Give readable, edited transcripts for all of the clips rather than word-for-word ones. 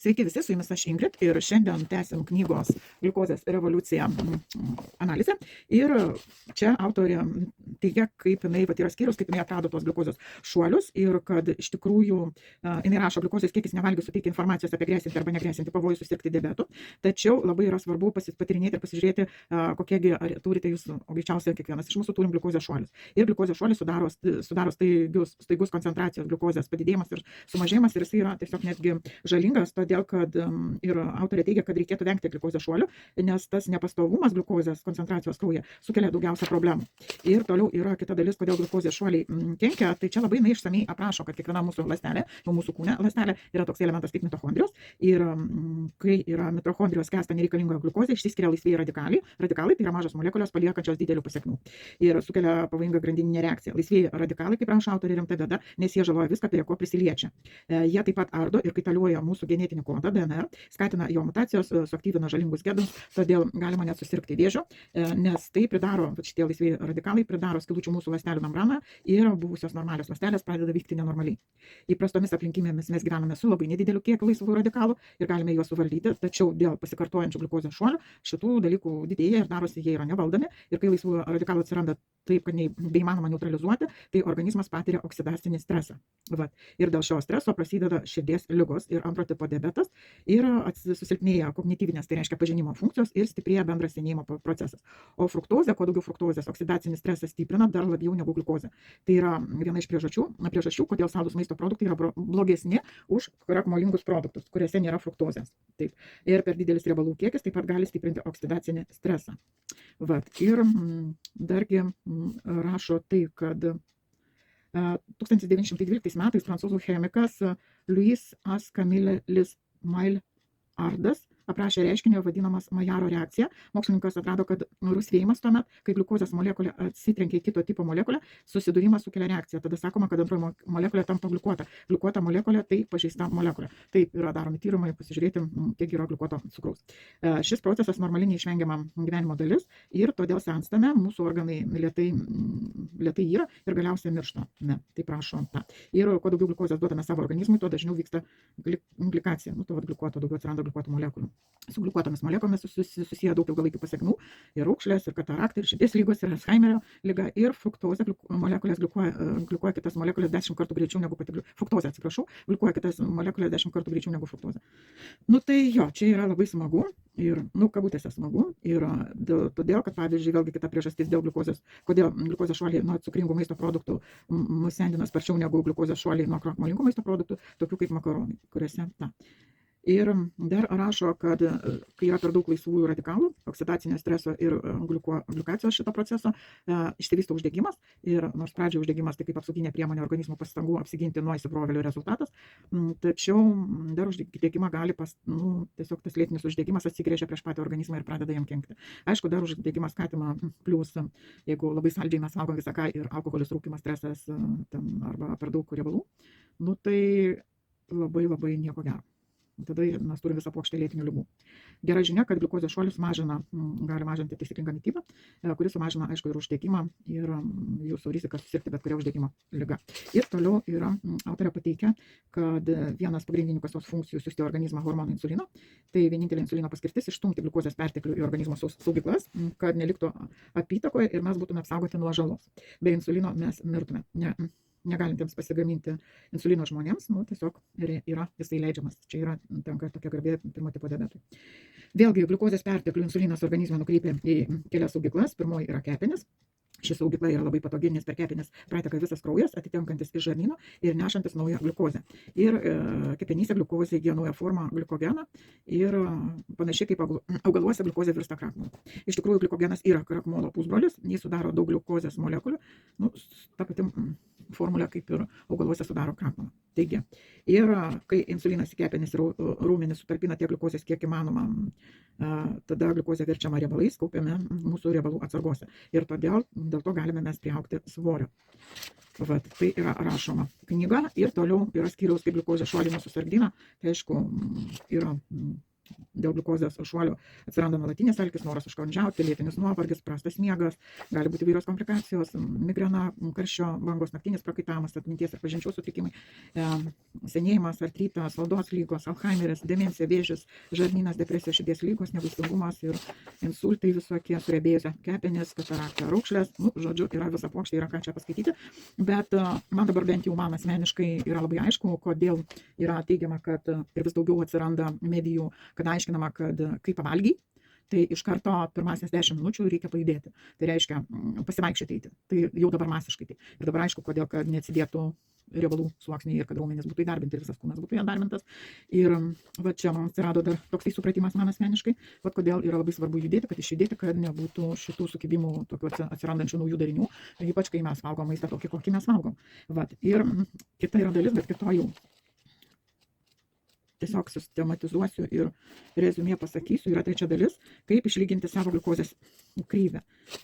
Sveiki visi, su jumis aš Ingrid ir šiandien tęsim knygos Gliukozės revoliucija analizę. Ir čia autorė teigia, kaip jinai yra skyrius, kaip jinai atrado tos gliukozės šuolius ir kad iš tikrųjų jinai rašo, gliukozės kiekis nevalgius suteikia informacijos apie grėsinti arba negrėsinti pavojų susirgti diabetu. Tačiau labai yra svarbu patirinėti ir pasižiūrėti, kokiegi turite jūs, o greičiausiai kiekvienas iš mūsų turim gliukozės šuolius. Ir gliukozės šuolis sudaro staigus koncentracijos gliukozės padidėjimas ir sumažėjimas ir jis yra tiesiog netgi žalingas, todėl kad ir autorė teigia, kad reikėtų vengti gliukozės šuolių, nes tas nepastovumas gliukozės koncentracijos kraujyje sukelia daugiausia problemų. Ir toliau yra kita dalis, kodėl gliukozės šuoliai kenkia, tai čia labai išsamiai aprašo, kad kiekviena mūsų ląstelė, mūsų kūne ląstelė yra toks elementas kaip mitochondrijos ir kai yra mitochondrijos skęsta nereikalingoje gliukozėje, išsiskiria laisvieji radikalai, tai yra mažos molekulės paliekančios didelių pasekmių ir sukelia pavojingą grandininę reakciją. Laisvieji radikalai, kaip rašo autorė, rimta bėda, nes jie žaloja viską, prie ko prisiliečia. Jie taip pat ardo ir kaitaliuoja mūsų genetinį kodą DNR, skatina jo mutacijos, suaktyvina žalingus genus, todėl galima net susirgti vėžiu, nes tai pridaro, šitie laisvieji radikalai pridaro skylučių mūsų ląstelių membraną ir buvusios normalios ląstelės pradeda vykti nenormaliai. Įprastomis aplinkybėmis mes gyvename su labai nedideliu kiekiu laisvų radikalų ir galime juos suvaldyti, tačiau dėl pasikartojančių gliukozės šuolių šitų dalykų didėja ir darosi jie yra nevaldomi ir kai laisvų radikalų atsiranda taip, kad neįmanoma neutralizuoti, tai organizmas patiria oksidacinį stresą. Ir dėl šio streso prasideda širdies ligos ir antro tipo diabetas ir susilpnėja kognityvinės, tai reiškia pažinimo funkcijos ir stiprėja bendras senėjimo procesas. O fruktozė, kuo daugiau fruktozės, oksidacinį stresą stiprina dar labiau negu gliukozė. Tai yra viena iš priežasčių, kodėl saldūs maisto produktai yra blogesni už krakmolingus produktus, kuriuose nėra fruktozės. Taip. Ir per didelis riebalų kiekis taip pat gali stiprinti oksidacinį stresą. Ir dargi rašo tai, kad 1912 metais prancūzų chemikas Louis Ascamilis Maillardas aprašė reiškinį vadinamas Maillaro reakcija. Mokslininkas atrado, kad rusvėjimas tuomet, kai gliukozės molekulė atsitrenkia į kito tipo molekulę, susidūrimas sukelia reakciją. Tada sakoma, kad antroji molekulė tampa gliukuota. Gliukuota molekulė tai pažeista molekulė. Taip yra daromi tyrimai, pasižiūrėti, kiek yra gliukuoto cukraus. Šis procesas normaliai neišvengiama gyvenimo dalis ir todėl senstame, mūsų organai lėtai yra ir galiausiai mirštame. Tai prašo tą. Ir kuo daugiau gliukozės duodame savo organizmui, tuo dažniau vyksta glikacija. Gliukuoto daugiau atsiranda gliukuotų molekulių. Su gliukuotomis molekomis susiję daug ilgalaikių pasekmių ir raukšlės, ir kataraktai, ir širdies lygos, ir Alzheimerio liga, ir fruktozė molekulės gliukuoja kitas molekulės 10 kartų greičiau negu pati fruktozė, gliukuoja kitas molekulės 10 kartų greičiau negu fruktozė. Tai jo, čia yra labai smagu ir, kabutėse smagu, ir todėl, kad pavyzdžiui, vėlgi kita priežastis dėl gliukozės, kodėl gliukozės šuoliai nuo cukringų maisto produktų mus sendina sparčiau negu gliukozės šuoliai nuo krakmolingų maisto produktų, tokių kaip makaronai, kuriuose Ir dar rašo, kad kai yra per daug laisvųjų radikalų, oksidacinio streso ir gliukacijos šito proceso, išsivysto uždegimas. Ir nors pradžioje uždegimas tai kaip apsauginė priemonė organizmo pastangų apsiginti nuo įsibrovėlio rezultatas, tačiau dar uždegimą gali tiesiog tas lėtinis uždegimas atsigrėžia prieš patį organizmą ir pradeda jam kenkti. Aišku, dar uždegimas skatina plius, jeigu labai saldžiai mes valgom visą ką ir alkoholis, rūkymas, stresas arba per daug riebalų, tai labai nieko gero. Tada mes turime visą plokštę lėtinių ligų. Gera žinia, kad gliukozės šuolius gali mažinti taisyklingą mitybą, kuris sumažina, aišku, ir uždegimą, ir jūsų riziką susirgti bet kurią uždegimo ligą. Ir toliau yra autorė pateikia, kad vienas pagrindinių kasos funkcijų siųsti organizmą hormoną insulino, tai vienintelė insulino paskirtis išstumti gliukozės perteklių į organizmo saugyklas, kad neliktų apytakoje ir mes būtume apsaugoti nuo žalos. Be insulino mes mirtume. Negalintiems pasigaminti insulino žmonėms, tiesiog yra jisai leidžiamas. Čia yra tenka tokia garbė pirmo tipo diabetui. Vėlgi, gliukozės perteklių insulinas organizmą nukreipia į kelias saugyklas. Pirmoji yra kepenys. Ši saugykla yra labai patogi, nes per kepenis prateka visas kraujas, atitenkantis iš žarnyno ir nešantis naują gliukozę. Ir kepenyse gliukozė įgyja naują formą glikogeną ir panašiai kaip augaluose gliukozė virsta krakmolu. Iš tikrųjų, glikogenas yra krakmolo pusbrolis, jis sudaro daug gliukozės molekulių, ta pati formulė kaip ir augaluose sudaro krakmolą. Taigi, ir kai insulinas į kepenis ir raumenis sutalpina tiek gliukozės, kiek įmanoma, tada gliukozė verčiama riebalais, kaupiame mūsų riebalų atsargose. Ir dėl to galime mes priaugti svorio. Tai yra rašoma knyga ir toliau yra skyriaus, kaip gliukozė šuoliai mūsų sargdina. Tai aišku, yra dėl gliukozės šuolio atsiranda nuolatinis alkis, noras užkandžiauti, lėtinis nuovargis, prastas miegas, gali būti įvairios komplikacijos, migrena, karščio bangos, naktinis prakaitavimas, atminties ir pažinčių sutrikimai, senėjimas, artritas, odos lygos, Alzheimeris, demencija, vėžis, žarnynas, depresija, širdies lygos, nevaisingumas ir insultai visokie, surebėjusios kepenys, katarakta, raukšlės, žodžiu, yra visa puokštė, yra ką čia paskaityti, bet man dabar bent jau man asmeniškai yra labai aišku, kodėl yra teigiama, kad ir vis daugiau atsiranda medijų, kad aiškinama, kad kai pavalgy, tai iš karto pirmasis 10 minučių reikia pajudėti. Tai reiškia pasivaikščioti eiti. Tai jau dabar masiškai. Ir dabar aišku, kodėl, kad neatsidėtų riebalų sluoksniai ir kad raumenys būtų įdarbinti ir visas kūnas būtų įdarbintas. Ir va čia man atsirado dar toksai supratimas man asmeniškai, va kodėl yra labai svarbu judėti, kad išjudėti, kad nebūtų šitų sukibimų, tokių atsirandančių naujų darinių, ypač kai mes valgom maistą tokį, kokį mes valgom. Va. Ir kita yra dalis, bet kito jau tiesiog sistematizuosiu ir reziumė pasakysiu, yra trečia dalis, kaip išlyginti savo gliukozės kreivę.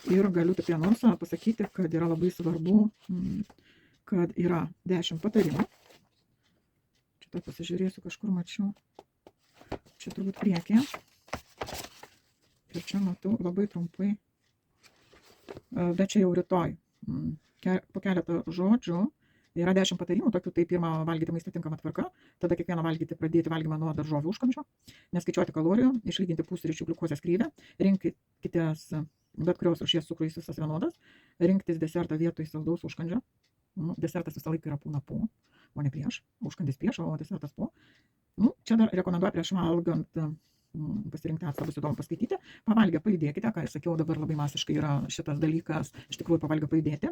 Ir galiu tik anonsą pasakyti, kad yra labai svarbu, kad yra 10 patarimų. Čia pasižiūrėsiu, kažkur mačiau. Čia turbūt priekė. Ir čia matau labai trumpai. Bet čia jau rytoj. Po keletą žodžių. Yra 10 patarimų, tokių tai pirmą valgyti maistą tinkama tvarka, tada kiekvieną pradėti valgymą nuo daržovių užkandžio, neskaičiuoti kalorijų, išlyginti pusryčių gliukozės kreivę, rinkitės bet kurios rūšies cukrų, jis visas vienodas, rinktis desertą vietoj saldaus užkandžio. Desertas visą laiką yra būna po, o ne prieš, užkandis prieš, o desertas po. Čia dar rekomenduoju prieš valgant pasirinkti atsargą, bus įdomu paskaityti. Pavalgę pajudėkite, ką ir sakiau, dabar labai masiškai yra šitas dalykas, iš tikrųjų pavalgę pajudėti.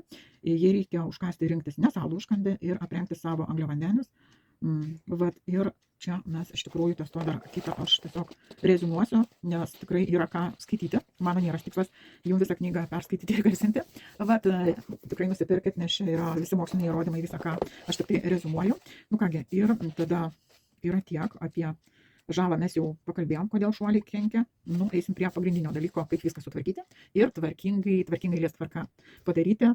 Jei reikia užkąsti, rinktis nesaldų užkandį ir aprengti savo angliavandenius. Ir čia mes iš tikrųjų ties to dar kitą aš tiesiog reziumuosiu, nes tikrai yra ką skaityti. Mano nėra tikslas jums visą knygą perskaityti ir garsinti. Tikrai nusipirkit, nes čia yra visi moksliniai įrodymai, visą ką aš tik tai reziumuoju. Kągi, ir tada yra tiek apie žalą mes jau pakalbėjom, kodėl šuoliai kenkia. Eisim prie pagrindinio dalyko, kaip viską sutvarkyti ir tvarkingai lės tvarka padaryti.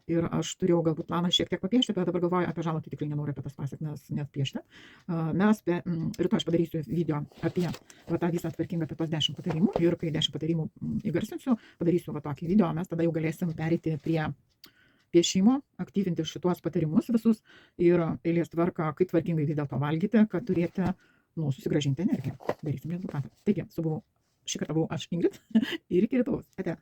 Ir aš turėjau galbūt planą šiek tiek papiešti, bet dabar galvoju apie žalą, tai tikrai nenoriu apie tas pasekmes net piešti. Rytoj aš padarysiu video apie tą visą tvarkingą, apie tos 10 patarimų. Ir kai 10 patarimų įgarsinsiu, padarysiu tokį video, mes tada jau galėsim pereiti prie piešimo, aktyvinti šituos patarimus visus ir eilės tvarką, kaip tvarkingai vis dėlto valgyti, kad turėti susigrąžinti energiją. Darysim rezultatą. Taigi, šį kartą buvau aš Ingrid ir iki rytojaus. Ate.